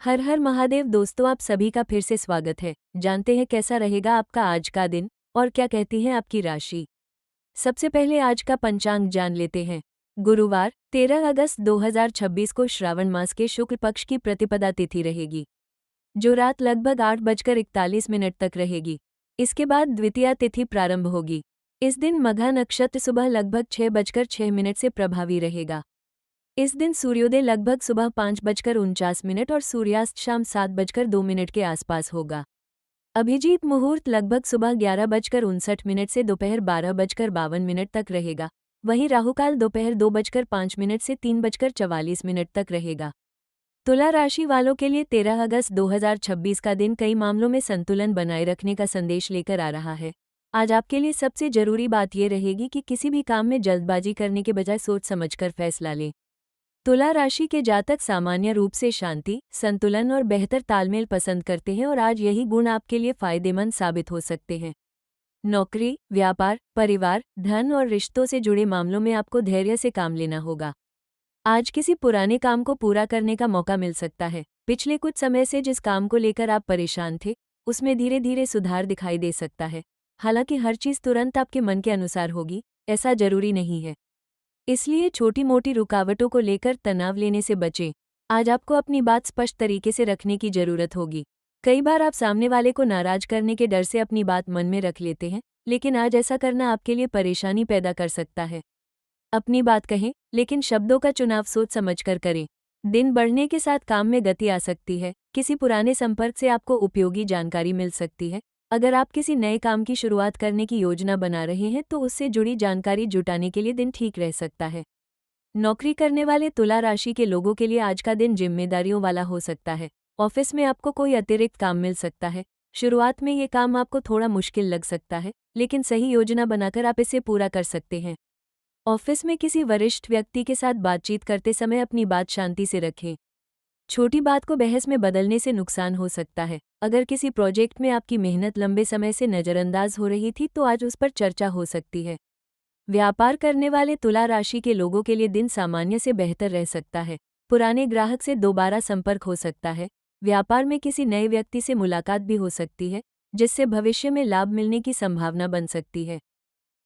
हर हर महादेव दोस्तों, आप सभी का फिर से स्वागत है। जानते हैं कैसा रहेगा आपका आज का दिन और क्या कहती है आपकी राशि। सबसे पहले आज का पंचांग जान लेते हैं। गुरुवार 13 अगस्त 2026 को श्रावण मास के शुक्ल पक्ष की प्रतिपदा तिथि रहेगी, जो रात लगभग 8:41 तक रहेगी। इसके बाद द्वितीया तिथि प्रारंभ होगी। इस दिन मघा नक्षत्र सुबह लगभग 6:06 से प्रभावी रहेगा। इस दिन सूर्योदय लगभग सुबह 5:49 और सूर्यास्त शाम 7:02 के आसपास होगा। अभिजीत मुहूर्त लगभग सुबह 11:59 से दोपहर 12:52 तक रहेगा। वहीं राहुकाल दोपहर 2:05 से 3:44 तक रहेगा। तुला राशि वालों के लिए 13 अगस्त 2026 का दिन कई मामलों में संतुलन बनाए रखने का संदेश लेकर आ रहा है। आज आपके लिए सबसे जरूरी बात यह रहेगी कि किसी भी काम में जल्दबाजी करने के बजाय सोच समझकर फैसला लें। तुला राशि के जातक सामान्य रूप से शांति, संतुलन और बेहतर तालमेल पसंद करते हैं और आज यही गुण आपके लिए फायदेमंद साबित हो सकते हैं। नौकरी, व्यापार, परिवार, धन और रिश्तों से जुड़े मामलों में आपको धैर्य से काम लेना होगा। आज किसी पुराने काम को पूरा करने का मौका मिल सकता है। पिछले कुछ समय से जिस काम को लेकर आप परेशान थे, उसमें धीरे धीरे सुधार दिखाई दे सकता है। हालांकि हर चीज तुरंत आपके मन के अनुसार होगी, ऐसा जरूरी नहीं है। इसलिए छोटी मोटी रुकावटों को लेकर तनाव लेने से बचें। आज आपको अपनी बात स्पष्ट तरीके से रखने की जरूरत होगी। कई बार आप सामने वाले को नाराज करने के डर से अपनी बात मन में रख लेते हैं, लेकिन आज ऐसा करना आपके लिए परेशानी पैदा कर सकता है। अपनी बात कहें, लेकिन शब्दों का चुनाव सोच समझकर करें। दिन बढ़ने के साथ काम में गति आ सकती है। किसी पुराने संपर्क से आपको उपयोगी जानकारी मिल सकती है। अगर आप किसी नए काम की शुरुआत करने की योजना बना रहे हैं तो उससे जुड़ी जानकारी जुटाने के लिए दिन ठीक रह सकता है। नौकरी करने वाले तुला राशि के लोगों के लिए आज का दिन जिम्मेदारियों वाला हो सकता है। ऑफिस में आपको कोई अतिरिक्त काम मिल सकता है। शुरुआत में ये काम आपको थोड़ा मुश्किल लग सकता है, लेकिन सही योजना बनाकर आप इसे पूरा कर सकते हैं। ऑफिस में किसी वरिष्ठ व्यक्ति के साथ बातचीत करते समय अपनी बात शांति से रखें। छोटी बात को बहस में बदलने से नुकसान हो सकता है। अगर किसी प्रोजेक्ट में आपकी मेहनत लंबे समय से नज़रअंदाज हो रही थी तो आज उस पर चर्चा हो सकती है। व्यापार करने वाले तुला राशि के लोगों के लिए दिन सामान्य से बेहतर रह सकता है। पुराने ग्राहक से दोबारा संपर्क हो सकता है। व्यापार में किसी नए व्यक्ति से मुलाकात भी हो सकती है, जिससे भविष्य में लाभ मिलने की संभावना बन सकती है।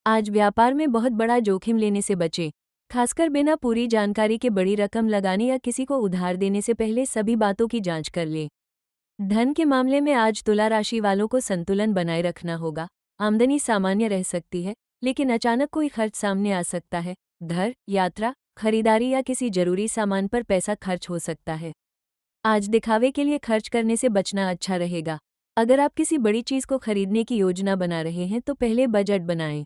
आज व्यापार में बहुत बड़ा जोखिम लेने से बचें। खासकर बिना पूरी जानकारी के बड़ी रकम लगाने या किसी को उधार देने से पहले सभी बातों की जांच कर लें। धन के मामले में आज तुला राशि वालों को संतुलन बनाए रखना होगा। आमदनी सामान्य रह सकती है, लेकिन अचानक कोई खर्च सामने आ सकता है। घर, यात्रा, खरीदारी या किसी जरूरी सामान पर पैसा खर्च हो सकता है। आज दिखावे के लिए खर्च करने से बचना अच्छा रहेगा। अगर आप किसी बड़ी चीज को खरीदने की योजना बना रहे हैं तो पहले बजट बनाएं।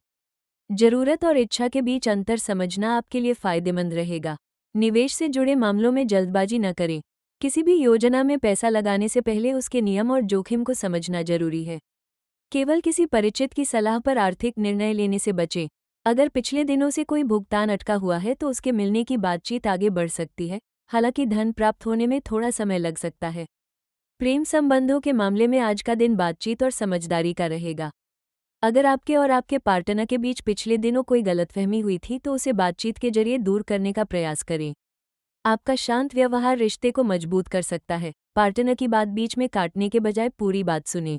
जरूरत और इच्छा के बीच अंतर समझना आपके लिए फायदेमंद रहेगा। निवेश से जुड़े मामलों में जल्दबाजी न करें। किसी भी योजना में पैसा लगाने से पहले उसके नियम और जोखिम को समझना जरूरी है। केवल किसी परिचित की सलाह पर आर्थिक निर्णय लेने से बचें। अगर पिछले दिनों से कोई भुगतान अटका हुआ है तो उसके मिलने की बातचीत आगे बढ़ सकती है। हालांकि धन प्राप्त होने में थोड़ा समय लग सकता है। प्रेम संबंधों के मामले में आज का दिन बातचीत और समझदारी का रहेगा। अगर आपके और आपके पार्टनर के बीच पिछले दिनों कोई गलतफहमी हुई थी तो उसे बातचीत के जरिए दूर करने का प्रयास करें। आपका शांत व्यवहार रिश्ते को मजबूत कर सकता है। पार्टनर की बात बीच में काटने के बजाय पूरी बात सुनें।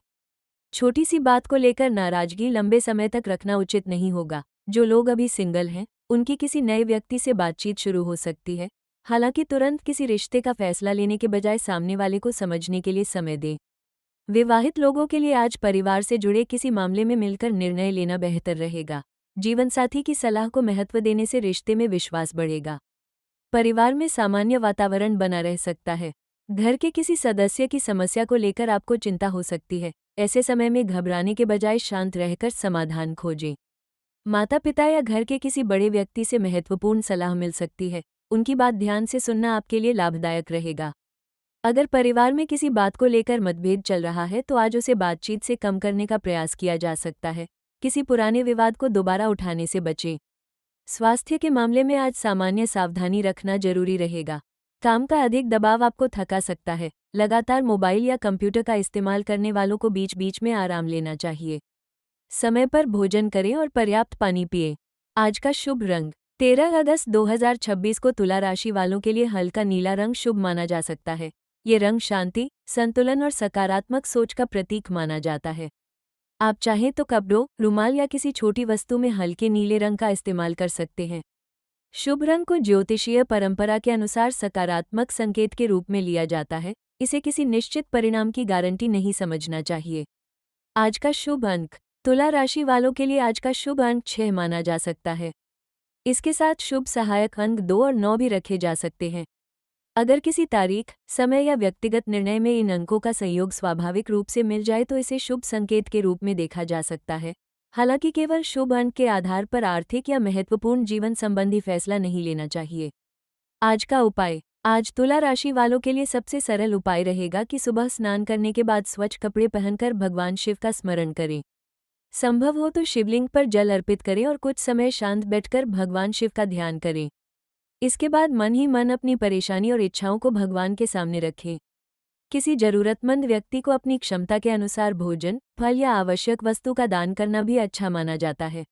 छोटी सी बात को लेकर नाराजगी लंबे समय तक रखना उचित नहीं होगा। जो लोग अभी सिंगल हैं, उनकी किसी नए व्यक्ति से बातचीत शुरू हो सकती है। हालांकि तुरंत किसी रिश्ते का फैसला लेने के बजाय सामने वाले को समझने के लिए समय दें। विवाहित लोगों के लिए आज परिवार से जुड़े किसी मामले में मिलकर निर्णय लेना बेहतर रहेगा। जीवनसाथी की सलाह को महत्व देने से रिश्ते में विश्वास बढ़ेगा। परिवार में सामान्य वातावरण बना रह सकता है। घर के किसी सदस्य की समस्या को लेकर आपको चिंता हो सकती है। ऐसे समय में घबराने के बजाय शांत रहकर समाधान खोजें। माता पिता या घर के किसी बड़े व्यक्ति से महत्वपूर्ण सलाह मिल सकती है। उनकी बात ध्यान से सुनना आपके लिए लाभदायक रहेगा। अगर परिवार में किसी बात को लेकर मतभेद चल रहा है तो आज उसे बातचीत से कम करने का प्रयास किया जा सकता है। किसी पुराने विवाद को दोबारा उठाने से बचें। स्वास्थ्य के मामले में आज सामान्य सावधानी रखना जरूरी रहेगा। काम का अधिक दबाव आपको थका सकता है। लगातार मोबाइल या कंप्यूटर का इस्तेमाल करने वालों को बीच बीच में आराम लेना चाहिए। समय पर भोजन करें और पर्याप्त पानी पिएं। आज का शुभ रंग 13 अगस्त 2026 को तुला राशि वालों के लिए हल्का नीला रंग शुभ माना जा सकता है। ये रंग शांति, संतुलन और सकारात्मक सोच का प्रतीक माना जाता है। आप चाहें तो कपड़ों, रुमाल या किसी छोटी वस्तु में हल्के नीले रंग का इस्तेमाल कर सकते हैं। शुभ रंग को ज्योतिषीय परंपरा के अनुसार सकारात्मक संकेत के रूप में लिया जाता है, इसे किसी निश्चित परिणाम की गारंटी नहीं समझना चाहिए। आज का शुभ अंक, तुला राशि वालों के लिए आज का शुभ अंक 6 माना जा सकता है। इसके साथ शुभ सहायक अंक 2 और 9 भी रखे जा सकते हैं। अगर किसी तारीख, समय या व्यक्तिगत निर्णय में इन अंकों का संयोग स्वाभाविक रूप से मिल जाए तो इसे शुभ संकेत के रूप में देखा जा सकता है। हालांकि केवल शुभ अंक के आधार पर आर्थिक या महत्वपूर्ण जीवन संबंधी फैसला नहीं लेना चाहिए। आज का उपाय, आज तुला राशि वालों के लिए सबसे सरल उपाय रहेगा कि सुबह स्नान करने के बाद स्वच्छ कपड़े पहनकर भगवान शिव का स्मरण करें। संभव हो तो शिवलिंग पर जल अर्पित करें और कुछ समय शांत बैठकर भगवान शिव का ध्यान करें। इसके बाद मन ही मन अपनी परेशानी और इच्छाओं को भगवान के सामने रखें। किसी जरूरतमंद व्यक्ति को अपनी क्षमता के अनुसार भोजन, फल या आवश्यक वस्तु का दान करना भी अच्छा माना जाता है।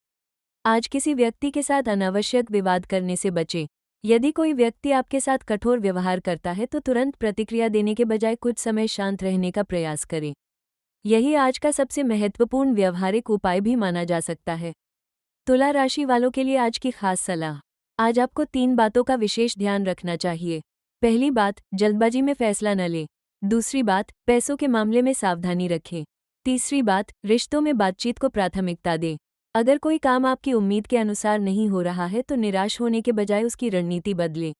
आज किसी व्यक्ति के साथ अनावश्यक विवाद करने से बचें। यदि कोई व्यक्ति आपके साथ कठोर व्यवहार करता है तो तुरंत प्रतिक्रिया देने के बजाय कुछ समय शांत रहने का प्रयास करें। यही आज का सबसे महत्वपूर्ण व्यवहारिक उपाय भी माना जा सकता है। तुला राशि वालों के लिए आज की खास सलाह, आज आपको 3 बातों का विशेष ध्यान रखना चाहिए। पहली बात, जल्दबाजी में फैसला न लें। दूसरी बात, पैसों के मामले में सावधानी रखें। तीसरी बात, रिश्तों में बातचीत को प्राथमिकता दें। अगर कोई काम आपकी उम्मीद के अनुसार नहीं हो रहा है तो निराश होने के बजाय उसकी रणनीति बदलें।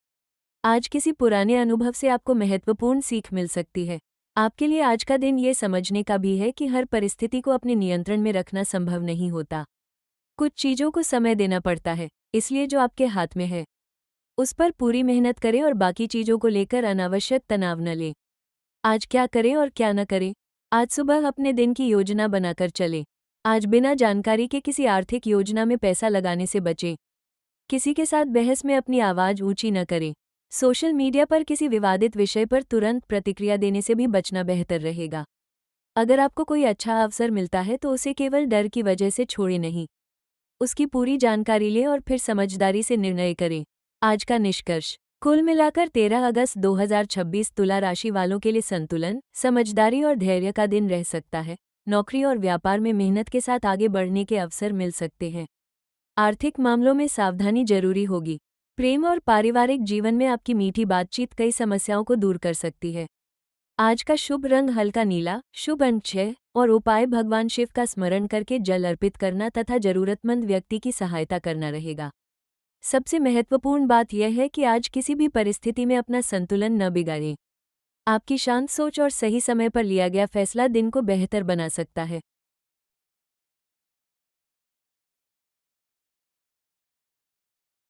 आज किसी पुराने अनुभव से आपको महत्वपूर्ण सीख मिल सकती है। आपके लिए आज का दिन ये समझने का भी है कि हर परिस्थिति को अपने नियंत्रण में रखना संभव नहीं होता। कुछ चीज़ों को समय देना पड़ता है, इसलिए जो आपके हाथ में है उस पर पूरी मेहनत करें और बाकी चीज़ों को लेकर अनावश्यक तनाव न लें। आज क्या करें और क्या न करें, आज सुबह अपने दिन की योजना बनाकर चलें। आज बिना जानकारी के किसी आर्थिक योजना में पैसा लगाने से बचें। किसी के साथ बहस में अपनी आवाज़ ऊंची न करें। सोशल मीडिया पर किसी विवादित विषय पर तुरंत प्रतिक्रिया देने से भी बचना बेहतर रहेगा। अगर आपको कोई अच्छा अवसर मिलता है तो उसे केवल डर की वजह से छोड़ें नहीं, उसकी पूरी जानकारी लें और फिर समझदारी से निर्णय करें। आज का निष्कर्ष, कुल मिलाकर 13 अगस्त 2026 तुला राशि वालों के लिए संतुलन, समझदारी और धैर्य का दिन रह सकता है। नौकरी और व्यापार में मेहनत के साथ आगे बढ़ने के अवसर मिल सकते हैं। आर्थिक मामलों में सावधानी जरूरी होगी। प्रेम और पारिवारिक जीवन में आपकी मीठी बातचीत कई समस्याओं को दूर कर सकती है। आज का शुभ रंग हल्का नीला, शुभ अंक 6 और उपाय भगवान शिव का स्मरण करके जल अर्पित करना तथा जरूरतमंद व्यक्ति की सहायता करना रहेगा। सबसे महत्वपूर्ण बात यह है कि आज किसी भी परिस्थिति में अपना संतुलन न बिगाड़ें। आपकी शांत सोच और सही समय पर लिया गया फैसला दिन को बेहतर बना सकता है।